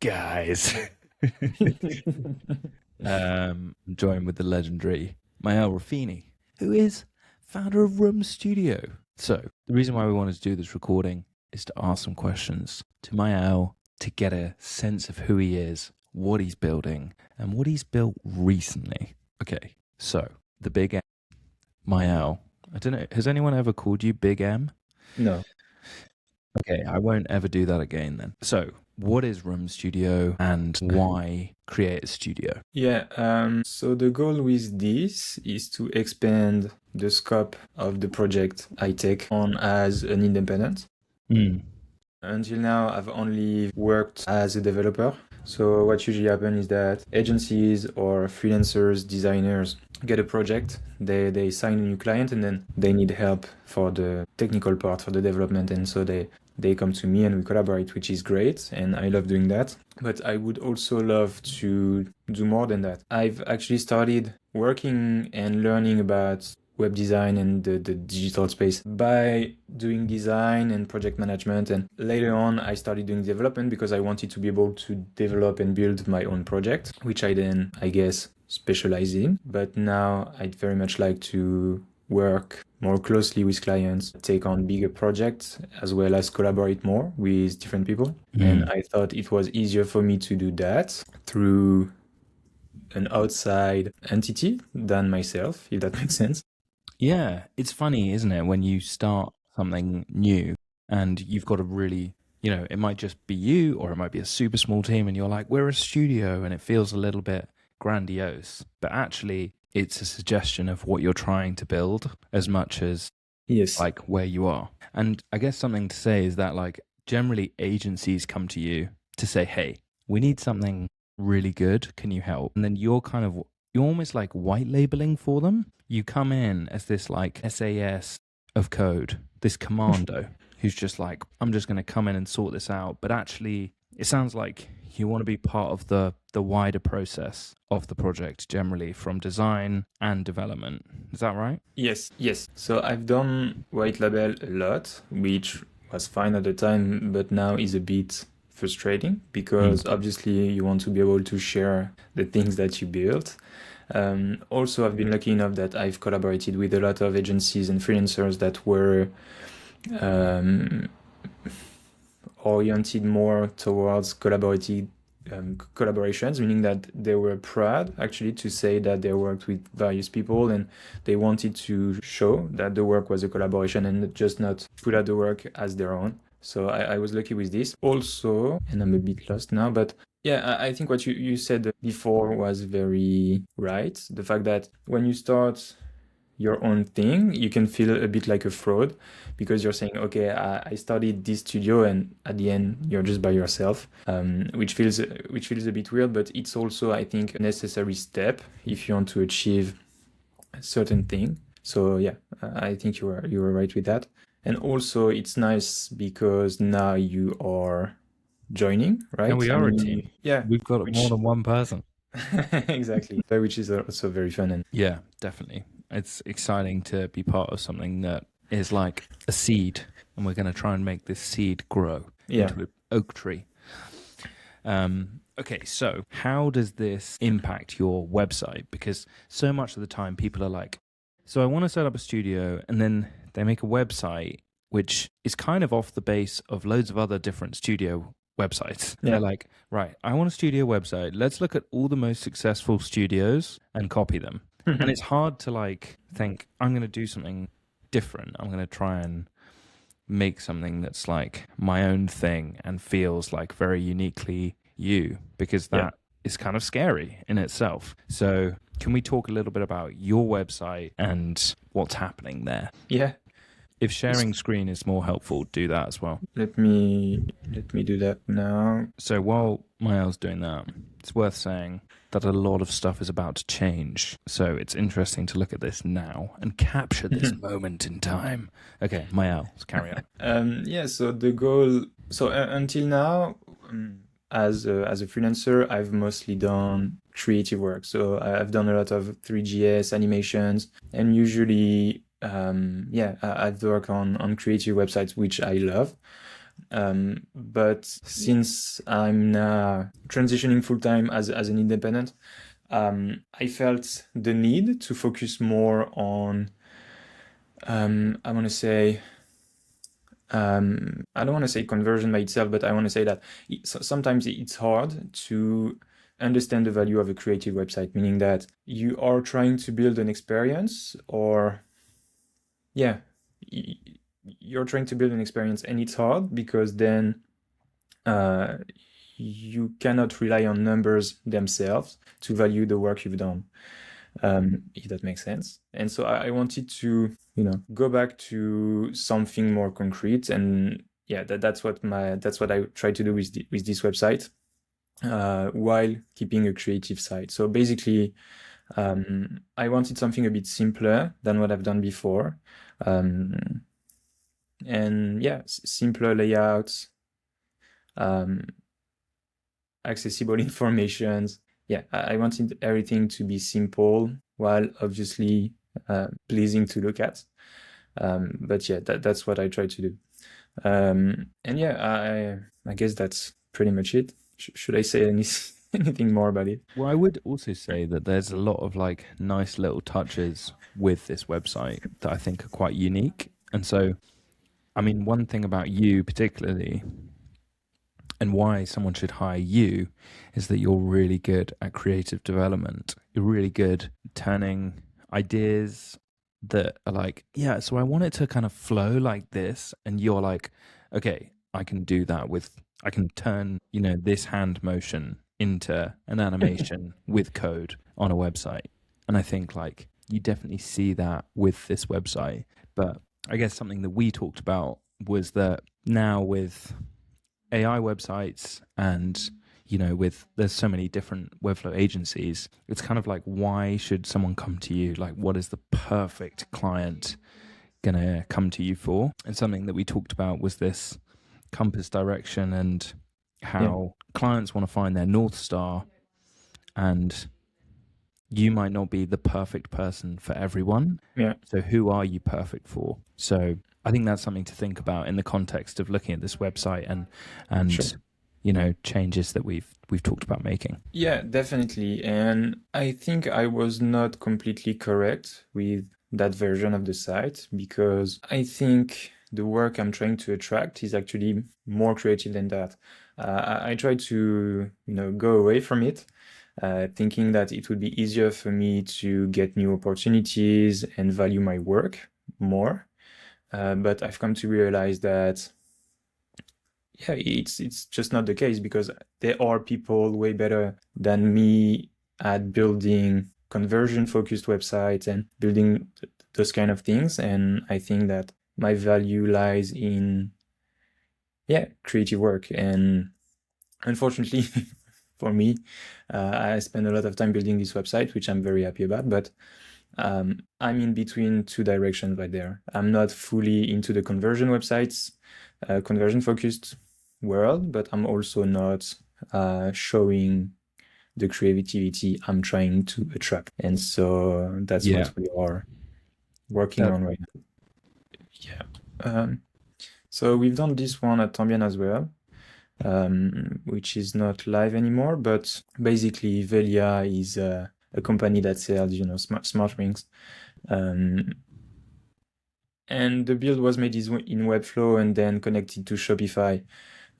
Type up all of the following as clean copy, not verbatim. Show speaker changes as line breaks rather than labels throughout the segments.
guys. I'm joined with the legendary Maël Ruffini, who is founder of Rhumb Studio. So the reason why we wanted to do this recording is to ask some questions to Maël to get a sense of who he is, what he's building, and what he's built recently. Okay, so the Big M. Maël, I don't know, has anyone ever called you Big M?
No.
Okay, I won't ever do that again then. So, what is Rhumb Studio and why create a studio?
So the goal with this is to expand the scope of the project I take on as an independent. Until now, I've only worked as a developer. So what usually happens is that agencies or freelancers, designers get a project, they sign a new client, and then they need help for the technical part, for the development. And so they come to me and we collaborate, which is great. And I love doing that. But I would also love to do more than that. I've actually started working and learning about web design and the digital space by doing design and project management. And later on, I started doing development because I wanted to be able to develop and build my own project, which I then, I guess, specialize in. But now I'd very much like to work more closely with clients, take on bigger projects, as well as collaborate more with different people. And I thought it was easier for me to do that through an outside entity than myself, if that makes sense.
Yeah, it's funny, isn't it, when you start something new and you've got a really, it might just be you or it might be a super small team and you're like, we're a studio, and it feels a little bit grandiose. But actually, it's a suggestion of what you're trying to build as much as
Yes.
like where you are. And I guess something to say is that like generally agencies come to you to say, hey, we need something really good. Can you help? And then you're almost like white labeling for them. You come in as this like SAS of code, this commando who's just like, I'm just going to come in and sort this out. But actually, it sounds like you want to be part of the wider process of the project generally, from design and development. Is that right?
Yes. So I've done white label a lot, which was fine at the time, but now is a bit frustrating because obviously you want to be able to share the things that you built. Also, I've been lucky enough that I've collaborated with a lot of agencies and freelancers that were oriented more towards collaborations, meaning that they were proud actually to say that they worked with various people and they wanted to show that the work was a collaboration and just not put out the work as their own. So I was lucky with this. Also, and I'm a bit lost now, but yeah, I think what you said before was very right. The fact that when you start your own thing, you can feel a bit like a fraud because you're saying, okay, I started this studio, and at the end you're just by yourself, which feels a bit weird, but it's also, I think, a necessary step if you want to achieve a certain thing. So yeah, I think you were right with that. And also it's nice because now you are joining, right?
And we are a team.
Yeah,
We've got more than one person.
exactly, which is also very fun. And
yeah, definitely. It's exciting to be part of something that is like a seed, and we're going to try and make this seed grow into an oak tree. Okay, so how does this impact your website? Because so much of the time people are like, so I want to set up a studio, and then they make a website which is kind of off the base of loads of other different studio websites. They're like, right, I want a studio website. Let's look at all the most successful studios and copy them. And it's hard to like think, I'm going to do something different. I'm going to try and make something that's like my own thing and feels like very uniquely you, because that is kind of scary in itself. So can we talk a little bit about your website and what's happening there?
Yeah.
If sharing screen is more helpful, do that as well.
Let me do that now.
So while Maël's doing that, it's worth saying that a lot of stuff is about to change. So it's interesting to look at this now and capture this moment in time. Okay, Maël, let's carry on.
So the goal, until now, as a freelancer, I've mostly done creative work. So I've done a lot of Three.js animations, and usually I've worked on creative websites, which I love. But since I'm now transitioning full-time as an independent, I felt the need to focus more on, I want to say, I don't want to say conversion by itself, but I want to say that sometimes it's hard to understand the value of a creative website, meaning that you are trying to build an experience, or yeah, you're trying to build an experience, and it's hard because then you cannot rely on numbers themselves to value the work you've done, if that makes sense. And so I wanted to, go back to something more concrete, and yeah, that's what I try to do with this website, while keeping a creative side. So basically, I wanted something a bit simpler than what I've done before, and yeah, simpler layouts, accessible informations. Yeah, I wanted everything to be simple while obviously pleasing to look at. But yeah, that's what I try to do. And yeah, I guess that's pretty much it. Should I say anything more about it?
Well, I would also say that there's a lot of like nice little touches with this website that I think are quite unique. And so, I mean, one thing about you particularly, and why someone should hire you, is that you're really good at creative development. You're really good turning ideas that are like, yeah, so I want it to kind of flow like this. And you're like, okay, I can do that I can turn, this hand motion into an animation with code on a website. And I think like you definitely see that with this website. But I guess something that we talked about was that now with AI websites and there's so many different Webflow agencies, it's kind of like, why should someone come to you? Like, what is the perfect client gonna come to you for? And something that we talked about was this compass direction and how clients want to find their North Star, and you might not be the perfect person for everyone.
Yeah.
So who are you perfect for? So I think that's something to think about in the context of looking at this website and
Sure.
Changes that we've talked about making.
Yeah, definitely. And I think I was not completely correct with that version of the site, because I think the work I'm trying to attract is actually more creative than that. I try to, go away from it, thinking that it would be easier for me to get new opportunities and value my work more. But I've come to realize that yeah, it's just not the case, because there are people way better than me at building conversion-focused websites and building those kind of things. And I think that my value lies in, creative work. And unfortunately for me, I spend a lot of time building this website, which I'm very happy about. But I'm in between two directions right there. I'm not fully into the conversion websites, conversion-focused world, but I'm also not showing the creativity I'm trying to attract. And so that's what we are working on right now. Yeah. So we've done this one at Tambien as well, which is not live anymore, but basically Velia is a company that sells, smart rings. And the build was made in Webflow and then connected to Shopify.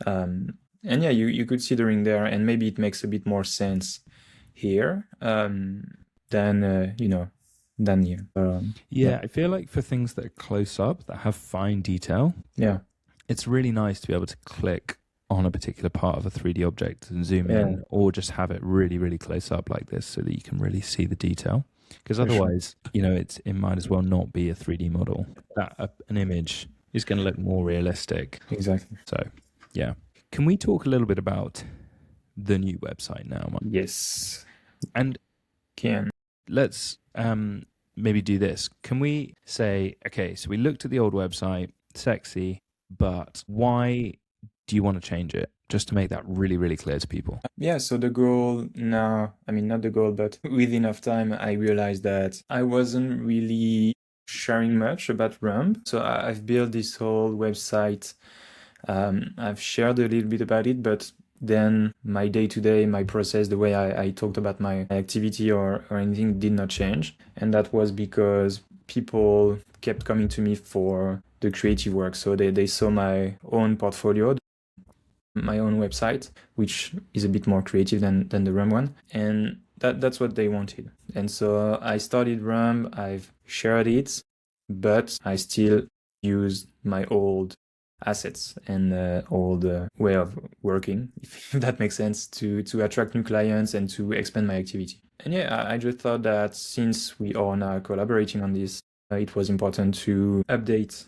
And yeah, you could see the ring there, and maybe it makes a bit more sense here than here.
I feel like for things that are close up, that have fine detail, it's really nice to be able to click on a particular part of a 3D object and zoom in, or just have it really, really close up like this so that you can really see the detail. Because otherwise, it might as well not be a 3D model. That an image is going to look more realistic.
Exactly.
So, yeah. Can we talk a little bit about the new website now, Mike?
Yes.
And let's maybe do this. Can we say, okay, so we looked at the old website, sexy, but why do you want to change it? Just to make that really, really clear to people.
Yeah, so the goal now, not the goal, but with enough time, I realized that I wasn't really sharing much about Rhumb. So I've built this whole website I've shared a little bit about it, but then my day-to-day, my process, the way I talked about my activity or anything did not change. And that was because people kept coming to me for the creative work. So they saw my own portfolio, my own website, which is a bit more creative than the Rhumb one. And that's what they wanted. And so I started Rhumb, I've shared it, but I still use my old assets and old way of working, if that makes sense, to attract new clients and to expand my activity. And yeah, I just thought that since we are now collaborating on this, it was important to update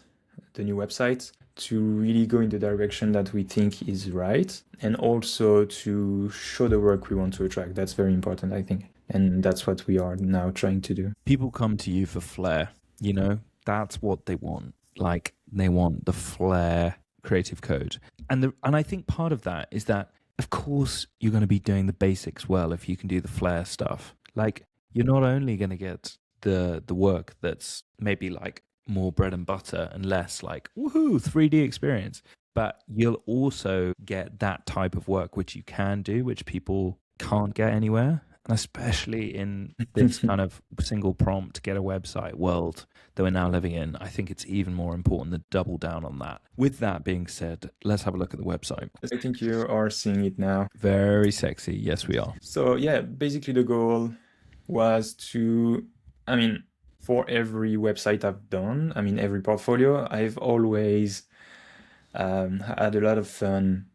the new website to really go in the direction that we think is right, and also to show the work we want to attract. That's very important, I think. And that's what we are now trying to do.
People come to you for flair, you know, that's what they want. Like they want the flair creative code. And I think part of that is that, of course, you're going to be doing the basics well if you can do the flair stuff. Like you're not only going to get the work that's maybe like more bread and butter and less like, woohoo, 3D experience. But you'll also get that type of work which you can do, which people can't get anywhere. And especially in this kind of single prompt, get a website world that we're now living in, I think it's even more important to double down on that. With that being said, let's have a look at the website.
I think you are seeing it now.
Very sexy. Yes, we are.
So yeah, basically the goal was to, for every website I've done, every portfolio, I've always had a lot of fun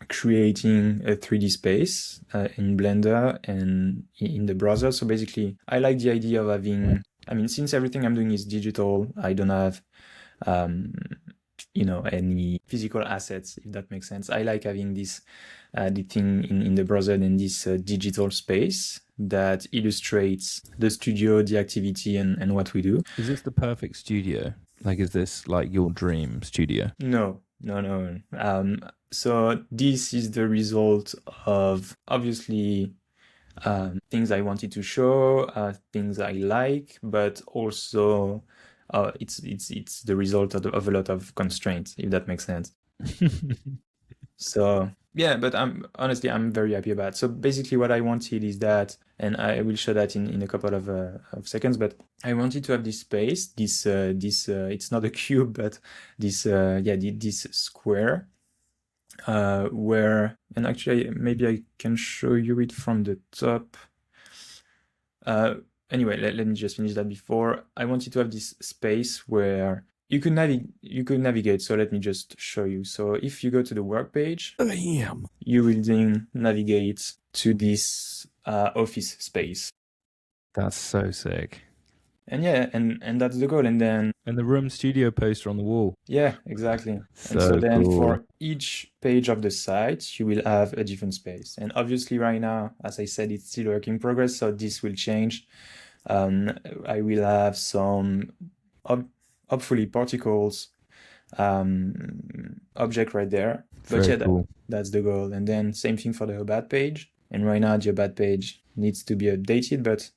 creating a 3D space in Blender and in the browser. So basically, I like the idea of having, since everything I'm doing is digital, I don't have, any physical assets, if that makes sense. I like having this, the thing in the browser and this digital space that illustrates the studio, the activity, and what we do.
Is this the perfect studio? Like, is this like your dream studio?
No. So this is the result of obviously things I wanted to show, things I like, but also it's the result of a lot of constraints, if that makes sense. So yeah, but I'm very happy about it. So basically what I wanted is that, and I will show that in a couple of seconds, but I wanted to have this space, this it's not a cube, but this square, where, and actually maybe I can show you it from the top. Anyway, let me just finish that before. I wanted to have this space where you could navigate. So let me just show you. So if you go to the work page, you will then navigate to this office space.
That's so sick.
And yeah, and that's the goal. And then
the Rhumb Studio poster on the wall.
Yeah, exactly.
So
then
cool.
For each page of the site, you will have a different space. And obviously right now, as I said, it's still a work in progress, so this will change. I will have some, hopefully, particles object right there. But
Very cool.
that's the goal. And then same thing for the about page. And right now, the about page needs to be updated, but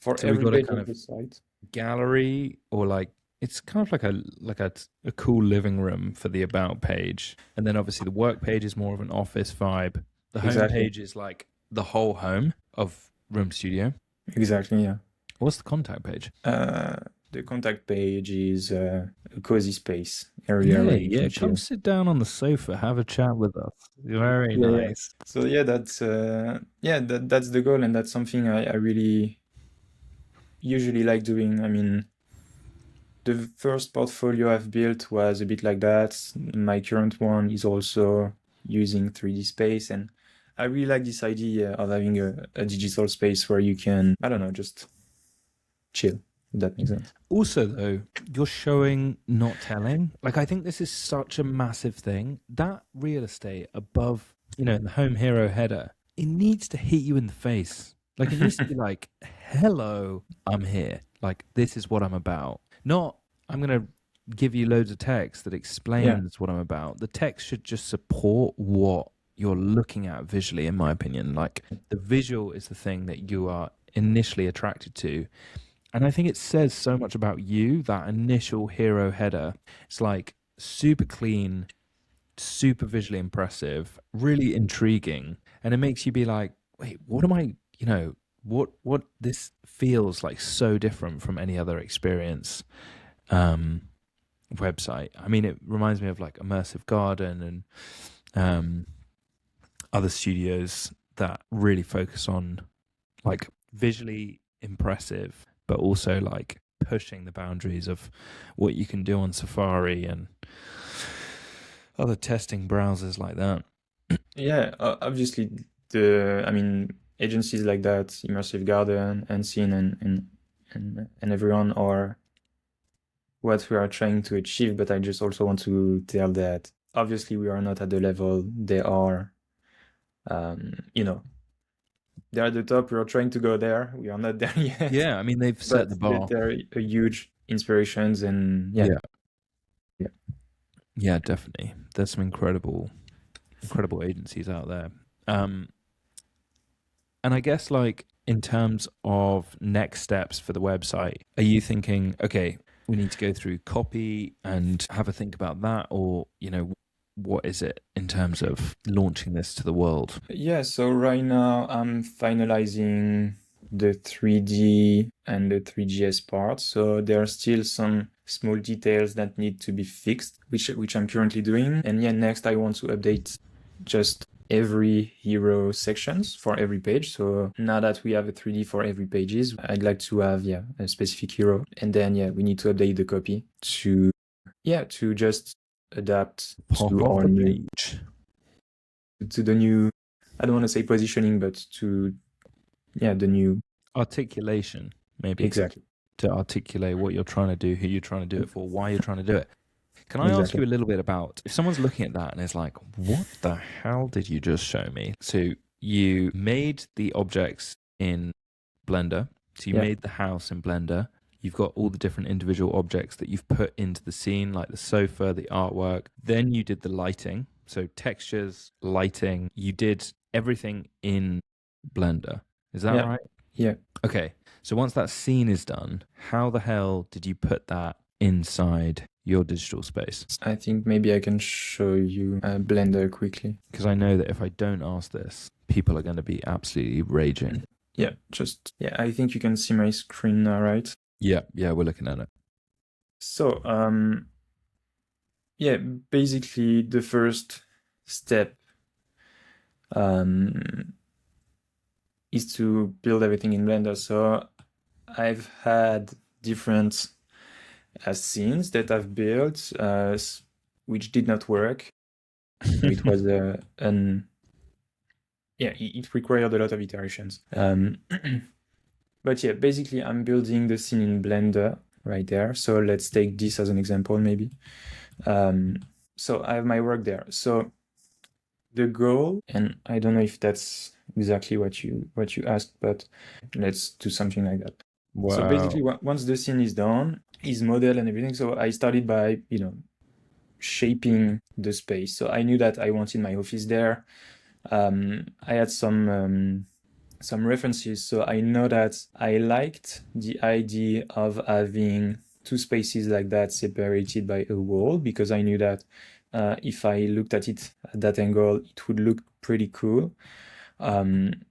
for
So
every
we've got
page
a kind
of
of
the site.
gallery, or like it's kind of like a cool living room for the about page, and then obviously the work page is more of an office vibe. The home
Exactly.
page is like the whole home of Rhumb Studio.
Exactly, yeah.
What's the contact page?
The contact page is a cozy space
Yeah,
area.
yeah. Come sit down on the sofa, have a chat with us. Very nice.
So yeah, that's that's the goal, and that's something I really usually like doing. The first portfolio I've built was a bit like that. My current one is also using 3D space, and I really like this idea of having a digital space where you can, I don't know, just chill. If that makes sense.
Also, though, you're showing, not telling. Like, I think this is such a massive thing. That real estate above, the home hero header, it needs to hit you in the face. Like, it needs to be like, hello, I'm here. Like, this is what I'm about. Not, I'm going to give you loads of text that explains what I'm about. The text should just support what you're looking at visually, in my opinion. Like, the visual is the thing that you are initially attracted to. And I think it says so much about you, that initial hero header. It's like super clean, super visually impressive, really intriguing, and it makes you be like, wait, what am I? What this feels like so different from any other experience. Website. I mean, it reminds me of like Immersive Garden and other studios that really focus on like visually impressive, but also like pushing the boundaries of what you can do on Safari and other testing browsers like that.
Yeah, obviously, agencies like that, Immersive Garden, and Scene, and everyone are what we are trying to achieve. But I just also want to tell that obviously we are not at the level they are. They're at the top. We are trying to go there. We are not there yet.
Yeah, I mean they've set
But
the bar.
they're a huge inspirations, and
Yeah,
yeah.
yeah, definitely. There's some incredible agencies out there. And I guess like in terms of next steps for the website, are you thinking, okay, we need to go through copy and have a think about that, or what is it in terms of launching this to the world?
Yeah, so right now I'm finalizing the 3D and the Three.js part. So there are still some small details that need to be fixed, which I'm currently doing. And yeah, next I want to update just every hero sections for every page. So now that we have a 3D for every pages, I'd like to have a specific hero. And then we need to update the copy to just adapt
Pop
to
off
our
the
new
page.
to the new, I don't want to say positioning, but to the new.
Articulation, maybe,
Exactly.
to articulate what you're trying to do, who you're trying to do it for, why you're trying to do it. Can I ask
Exactly.
you a little bit about if someone's looking at that and is like, what the hell did you just show me? So you made the objects in Blender. So you made the house in Blender. You've got all the different individual objects that you've put into the scene, like the sofa, the artwork. Then you did the lighting. So textures, lighting. You did everything in Blender. Is that right?
Yeah.
Okay. So once that scene is done, how the hell did you put that inside your digital space?
I think maybe I can show you Blender quickly.
Because I know that if I don't ask this, people are going to be absolutely raging.
Yeah, I think you can see my screen now, right?
Yeah, we're looking at it.
So, basically the first step is to build everything in Blender. So I've had different scenes that I've built, which did not work. It was it required a lot of iterations. But yeah, basically I'm building the scene in Blender right there. So let's take this as an example, maybe. So I have my work there. So the goal, and I don't know if that's exactly what you asked, but let's do something like that.
Wow.
So basically, once the scene is done, is modeled and everything. So I started by shaping the space. So I knew that I wanted my office there. I had some references. So I know that I liked the idea of having two spaces like that separated by a wall, because I knew that if I looked at it at that angle, it would look pretty cool. And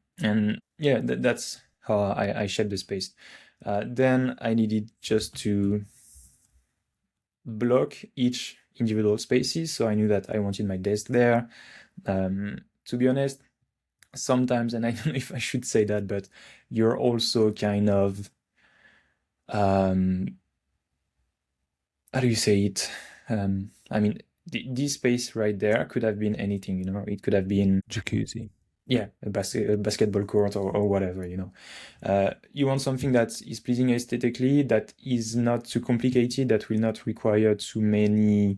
yeah, that's how I shaped the space. Then I needed just to block each individual spaces. So I knew that I wanted my desk there. To be honest, sometimes, and I don't know if I should say that, but you're also kind of, how do you say it? I mean, this space right there could have been anything, it could have been
jacuzzi.
Yeah, a basketball court or whatever, You want something that is pleasing aesthetically, that is not too complicated, that will not require too many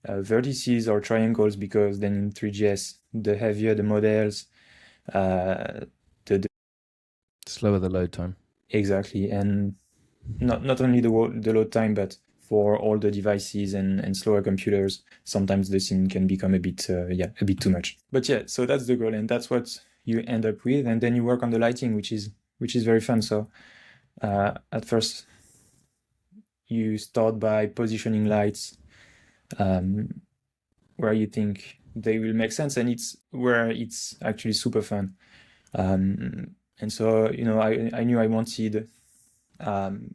vertices or triangles, because then in Three.js, the heavier the models, the
slower the load time.
Exactly, and not only the load time, but for all the devices and slower computers, sometimes the scene can become a bit too much. But yeah, so that's the goal, and that's what you end up with, and then you work on the lighting, which is very fun. So at first, you start by positioning lights where you think they will make sense, and it's where it's actually super fun. And so, I knew I wanted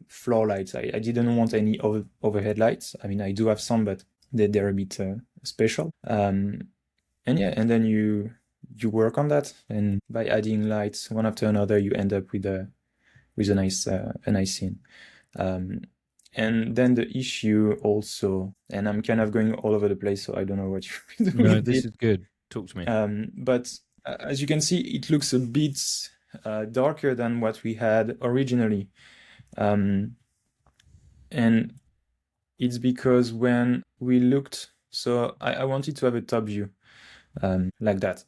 floor lights. I didn't want any overhead lights. I mean, I do have some, but they're a bit special. And then you work on that, and by adding lights one after another, you end up with a nice scene. And then the issue also, and I'm kind of going all over the place, so I don't know what you do.
No, this is good. Talk to me.
But as you can see, it looks a bit darker than what we had originally. And it's because when we looked, so I wanted to have a top view like that.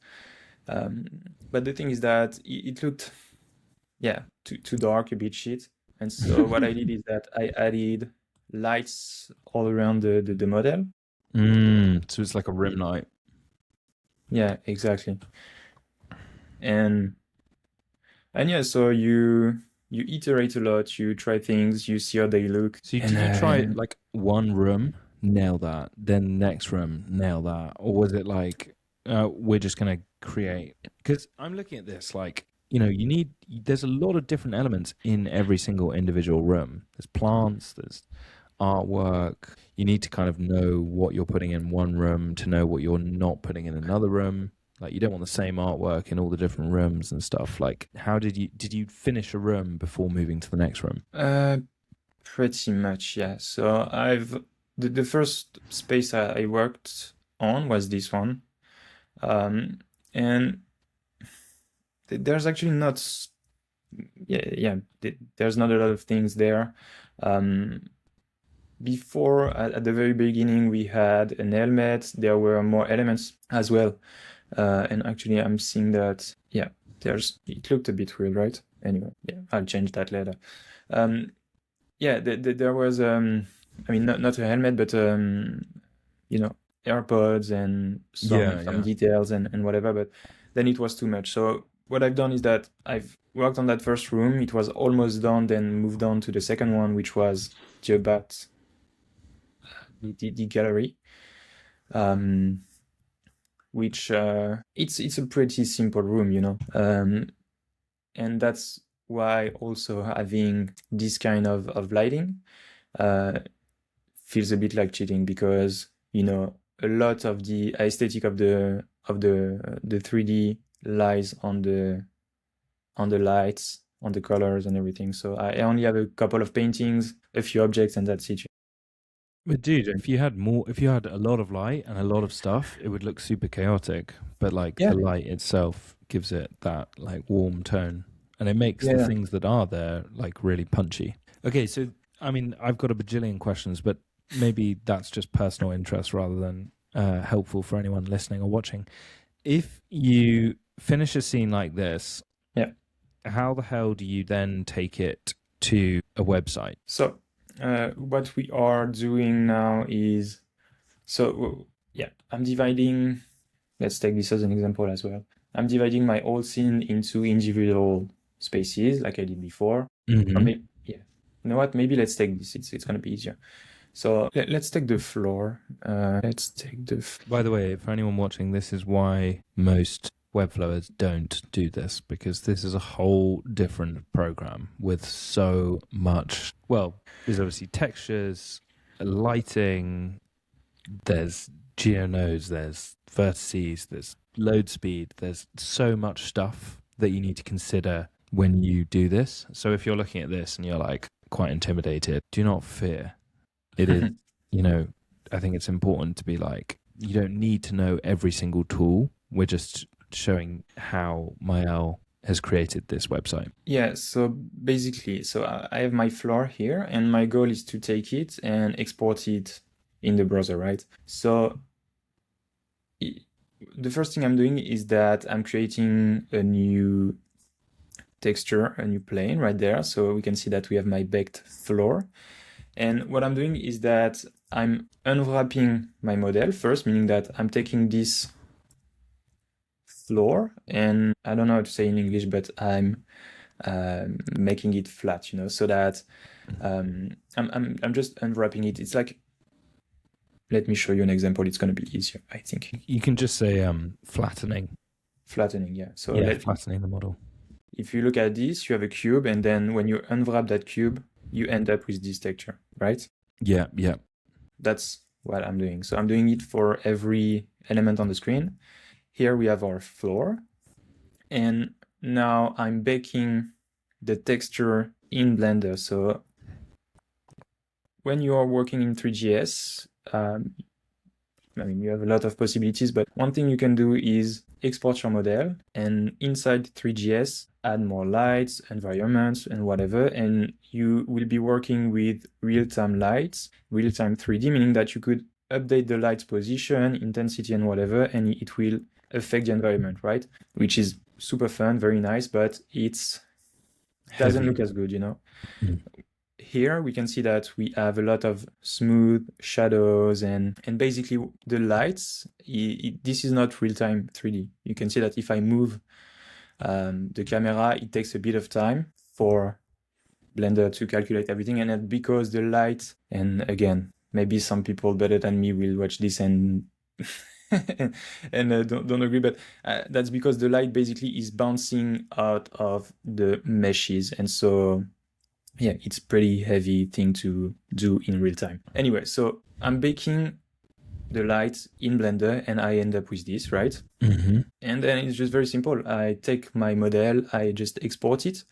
But the thing is that it looked, too dark, a bit shit. And so what I did is that I added lights all around the model.
So it's like a rim light.
Yeah, exactly. And yeah, so you iterate a lot, you try things, you see how they look.
So did you try like one room, nail that, then next room, nail that? Or was it like, we're just going to create? Because I'm looking at this like, there's a lot of different elements in every single individual room. There's plants, there's artwork. You need to kind of know what you're putting in one room to know what you're not putting in another room. Like, you don't want the same artwork in all the different rooms and stuff. Like, how did you finish a room before moving to the next room?
Pretty much, yeah. So the first space I worked on was this one. And there's actually there's not a lot of things there. Before, at the very beginning, we had an helmet. There were more elements as well. And actually, I'm seeing that, it looked a bit weird, right? Anyway, I'll change that later. There was, not a helmet, but, AirPods and some details and whatever, but then it was too much. So what I've done is that I've worked on that first room. It was almost done, then moved on to the second one, which was about the gallery. Which it's a pretty simple room, and that's why also having this kind of lighting feels a bit like cheating, because a lot of the aesthetic of the 3D lies on the lights, on the colors and everything. So I only have a couple of paintings, a few objects, and that's it.
But dude, if you had a lot of light and a lot of stuff, it would look super chaotic. But the light itself gives it that like warm tone, and it makes the things that are there like really punchy. Okay, so I mean, I've got a bajillion questions, but maybe that's just personal interest rather than helpful for anyone listening or watching. If you finish a scene like this, how the hell do you then take it to a website?
So what we are doing now is, I'm dividing, let's take this as an example as well. I'm dividing my whole scene into individual spaces like I did before.
Mm-hmm.
Maybe, you know what, maybe let's take this, it's going to be easier. So let's take the floor.
By the way, for anyone watching, this is why most Webflowers don't do this, because this is a whole different program with so much. Well, there's obviously textures, lighting, there's geonodes, there's vertices, there's load speed, there's so much stuff that you need to consider when you do this. So if you're looking at this and you're like quite intimidated, do not fear. It is, I think it's important to be like, you don't need to know every single tool. We're just showing how Maël has created this website.
Yeah, so basically, I have my floor here, and my goal is to take it and export it in the browser, right? So the first thing I'm doing is that I'm creating a new texture, a new plane right there. So we can see that we have my baked floor. And what I'm doing is that I'm unwrapping my model first, meaning that I'm taking this floor, and I don't know how to say in English, but I'm making it flat, so that I'm just unwrapping it. It's like let me show you an example. It's going to be easier, I think.
You can just say flattening.
Flattening, yeah. So
flattening the model.
If you look at this, you have a cube, and then when you unwrap that cube, you end up with this texture, right?
Yeah.
That's what I'm doing. So I'm doing it for every element on the screen. Here we have our floor, and now I'm baking the texture in Blender. So when you are working in Three.js, you have a lot of possibilities, but one thing you can do is export your model, and inside Three.js, add more lights, environments, and whatever, and you will be working with real-time lights, real-time 3D, meaning that you could update the light's position, intensity, and whatever, and it will affect the environment, right? Which is super fun, very nice, but it doesn't look as good,
Mm.
Here we can see that we have a lot of smooth shadows, and basically the lights, this is not real-time 3D. You can see that if I move the camera, it takes a bit of time for Blender to calculate everything, and because the light, and again, maybe some people better than me will watch this and don't agree, but that's because the light basically is bouncing out of the meshes, and so yeah, it's pretty heavy thing to do in real time. Anyway, so I'm baking the light in Blender, and I end up with this, right?
Mm-hmm.
And then it's just very simple. I take my model, I just export it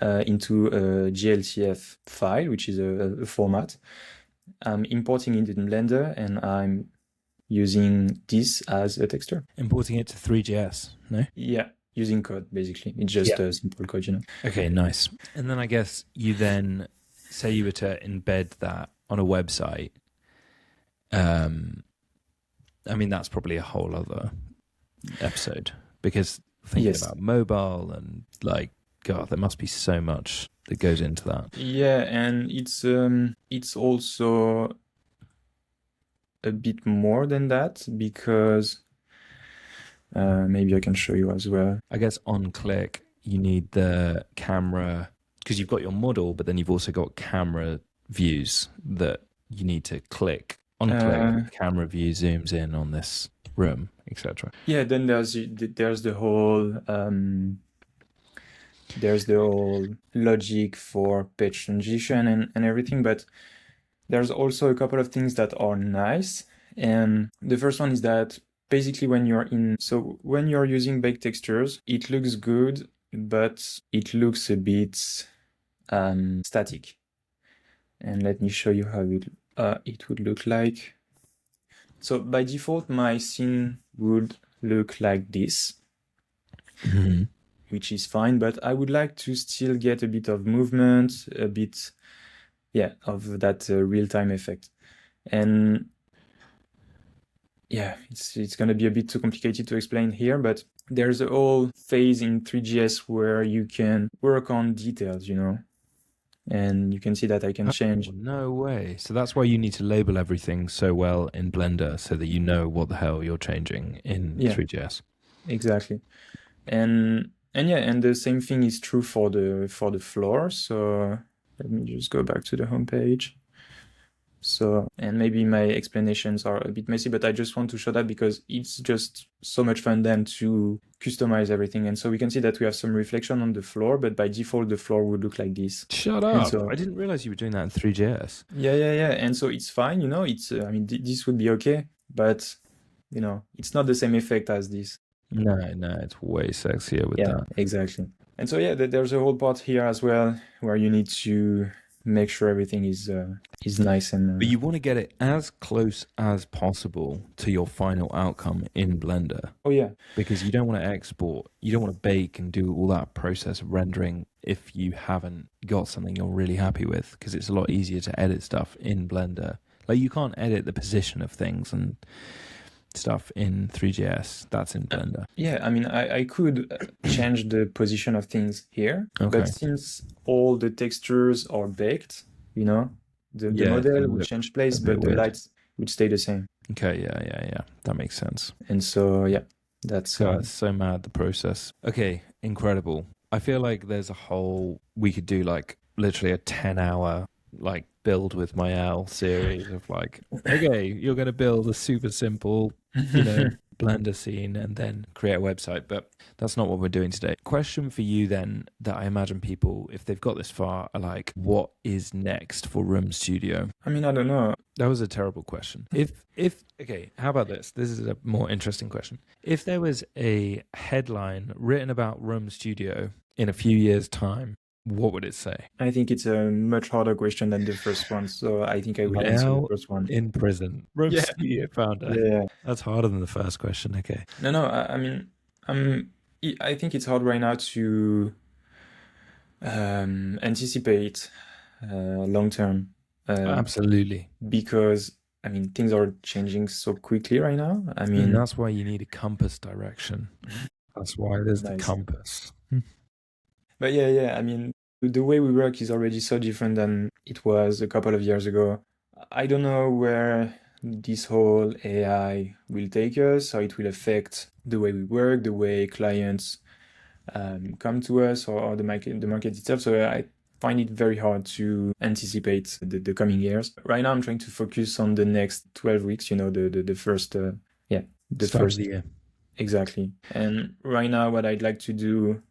into a glTF file, which is a format. I'm importing it in Blender, and I'm using this as a texture.
Importing it to Three.js, no?
Yeah, using code, basically. It's just a simple code,
Okay, nice. And then I guess you then, say you were to embed that on a website, that's probably a whole other episode, because thinking about mobile and God, there must be so much that goes into that.
Yeah, and it's also a bit more than that, because maybe I can show you as well.
I guess on click, you need the camera, because you've got your model, but then you've also got camera views that you need to click. On click, camera view zooms in on this room, etc.
Yeah, then there's the whole logic for page transition and everything, but there's also a couple of things that are nice. And the first one is that basically when you're using baked textures, it looks good, but it looks a bit static. And let me show you how it would look like. So by default, my scene would look like this, which is fine, but I would like to still get a bit of movement, a bit, of that real-time effect. And it's going to be a bit too complicated to explain here, but there's a whole phase in Three.js where you can work on details, and you can see that I can change.
No way. So that's why you need to label everything so well in Blender, so that you know what the hell you're changing in Three.js.
Exactly. And the same thing is true for the floor. So let me just go back to the homepage. So, and maybe my explanations are a bit messy, but I just want to show that because it's just so much fun then to customize everything. And so we can see that we have some reflection on the floor, but by default, the floor would look like this.
Shut up. I didn't realize you were doing that in Three.js.
Yeah. And so it's fine, it's, this would be okay, but, it's not the same effect as this.
No, it's way sexier with that.
Exactly. And so, there's a whole part here as well where you need to make sure everything is nice and.
But you want to get it as close as possible to your final outcome in Blender.
Oh yeah.
Because you don't want to export, you don't want to bake and do all that process of rendering if you haven't got something you're really happy with. Because it's a lot easier to edit stuff in Blender. Like you can't edit the position of things and stuff in Three.js. That's in Blender.
I could change the position of things here,
okay.
But since all the textures are baked, the model would change place, but the lights would stay the same.
Okay, yeah. That makes sense.
And so, that's
so mad, the process. Okay, incredible. I feel like there's we could do like literally a 10-hour build with Maël series of like, okay, you're going to build a super simple, Blender scene and then create a website. But that's not what we're doing today. Question for you then, that I imagine people, if they've got this far, are like, what is next for Rhumb Studio?
I mean, I don't know.
That was a terrible question. Okay, how about this? This is a more interesting question. If there was a headline written about Rhumb Studio in a few years' time, what would it say?
I think it's a much harder question than the first one, so I think I will answer the first one.
In prison. Rhumb Studio founder.
Yeah.
That's harder than the first question. Okay.
No, I mean, I think it's hard right now to anticipate long term.
Absolutely.
Because, I mean, things are changing so quickly right now. I mean,
and that's why you need a compass direction. That's why there's the compass.
But yeah, I mean, the way we work is already so different than it was a couple of years ago. I don't know where this whole AI will take us, how it will affect the way we work, the way clients come to us, or the market itself. So I find it very hard to anticipate the coming years. Right now, I'm trying to focus on the next 12 weeks, the first,
the start of the year.
Exactly. And right now, what I'd like to do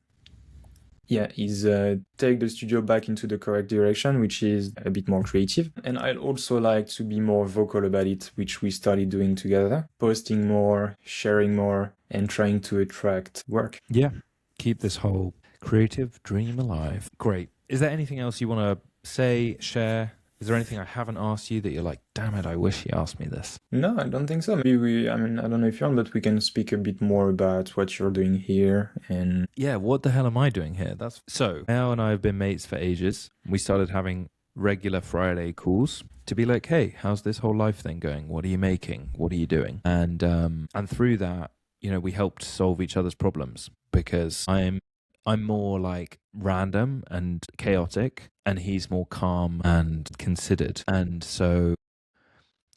is take the studio back into the correct direction, which is a bit more creative. And I'd also like to be more vocal about it, which we started doing together, posting more, sharing more, and trying to attract work.
Yeah, keep this whole creative dream alive. Great. Is there anything else you want to say, share? Is there anything I haven't asked you that you're like, damn it, I wish he asked me this?
No, I don't think so. Maybe I don't know if you want, but we can speak a bit more about what you're doing here. And
yeah, what the hell am I doing here? So Maël and I have been mates for ages. We started having regular Friday calls to be like, hey, how's this whole life thing going? What are you making? What are you doing? And through that, we helped solve each other's problems, because I'm more like random and chaotic, and he's more calm and considered. And so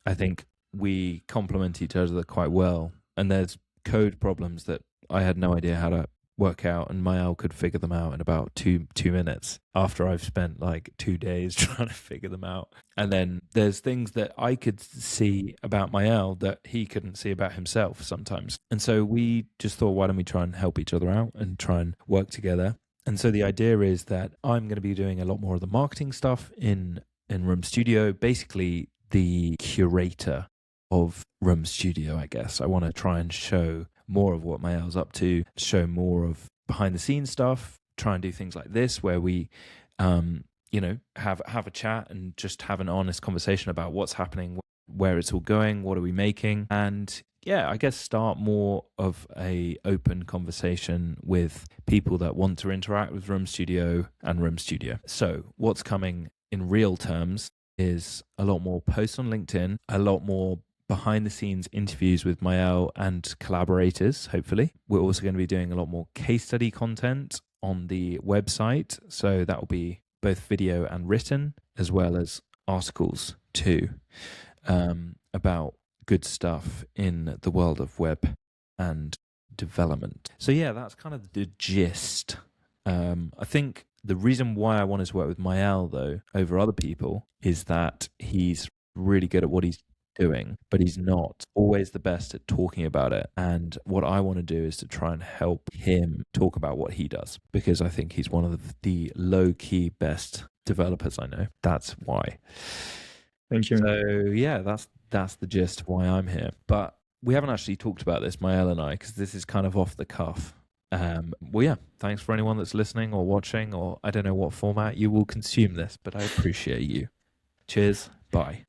I think we complement each other quite well. And there's code problems that I had no idea how to work out, and Maël could figure them out in about two minutes after I've spent like 2 days trying to figure them out. And then there's things that I could see about Maël that he couldn't see about himself sometimes. And so we just thought, why don't we try and help each other out and try and work together? And so the idea is that I'm going to be doing a lot more of the marketing stuff in Rhumb Studio, basically the curator of Rhumb Studio, I guess. I want to try and show more of what Maël's up to, show more of behind the scenes stuff, try and do things like this where we, have a chat and just have an honest conversation about what's happening, where it's all going, what are we making, and I guess start more of a open conversation with people that want to interact with Rhumb Studio and Rhumb Studio. So what's coming in real terms is a lot more posts on LinkedIn, a lot more behind the scenes interviews with Maël and collaborators, hopefully. We're also going to be doing a lot more case study content on the website. So that will be both video and written, as well as articles too, about good stuff in the world of web and development. So that's kind of the gist. I think the reason why I wanted to work with Maël, though, over other people is that he's really good at what he's doing, but he's not always the best at talking about it. And what I want to do is to try and help him talk about what he does, because I think he's one of the low-key best developers I know. That's why.
Thank you.
So that's the gist of why I'm here. But we haven't actually talked about this, Maël and I, because this is kind of off the cuff. Thanks for anyone that's listening or watching, or I don't know what format you will consume this, but I appreciate you. Cheers. Bye.